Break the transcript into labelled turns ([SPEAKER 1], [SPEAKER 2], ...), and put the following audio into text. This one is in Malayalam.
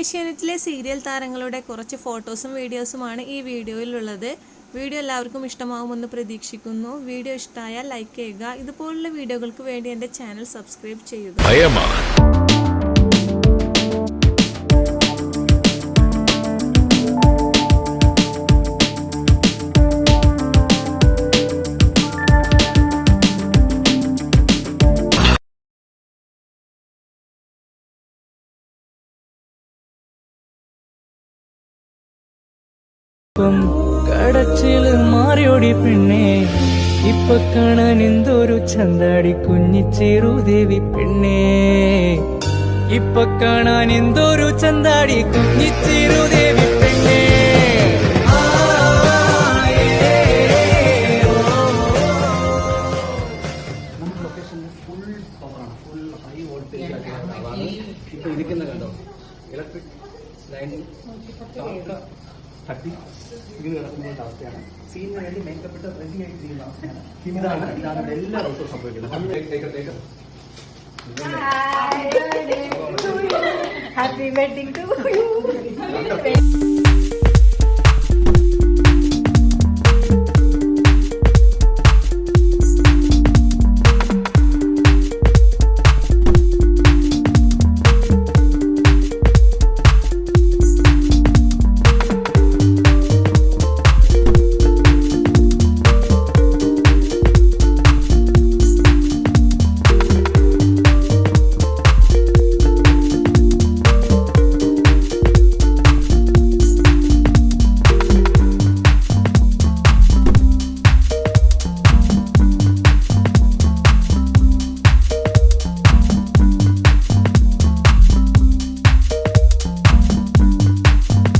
[SPEAKER 1] ഏഷ്യാനെറ്റിലെ സീരിയൽ താരങ്ങളുടെ കുറച്ച് ഫോട്ടോസും വീഡിയോസുമാണ് ഈ വീഡിയോയിലുള്ളത്. വീഡിയോ എല്ലാവർക്കും ഇഷ്ടമാവുമെന്ന് പ്രതീക്ഷിക്കുന്നു. വീഡിയോ ഇഷ്ടമായാൽ ലൈക്ക് ചെയ്യുക. ഇതുപോലുള്ള വീഡിയോകൾക്ക് വേണ്ടി എൻ്റെ ചാനൽ സബ്സ്ക്രൈബ് ചെയ്യുക.
[SPEAKER 2] കടച്ചില് മാറിയോടി പെണ്ണേ, ഇപ്പൊ കാണാൻ എന്തൊരു ചന്താടി കുഞ്ഞിച്ചേറുദേവി പെണ്ണേ, ഇപ്പൊ കാണാൻ എന്തൊരു ചന്താടി കുഞ്ഞിച്ചേറുദേവി പെണ്ണേ.
[SPEAKER 3] ഇപ്പൊ ഇരിക്കുന്ന കണ്ടോ, ഇലക്ട്രിക് ലൈനിൽ തട്ടി ഇങ്ങനെ കിടക്കുന്ന അവസ്ഥയാണ്. സീനിന് വേണ്ടി മേക്കപ്പെട്ട് റെഡി ആയിട്ട് ചെയ്യുന്ന അവസ്ഥയാണ്. ഇതാണ് എല്ലാ ദിവസവും സംഭവിക്കുന്നത്.
[SPEAKER 4] Happy birthday to you.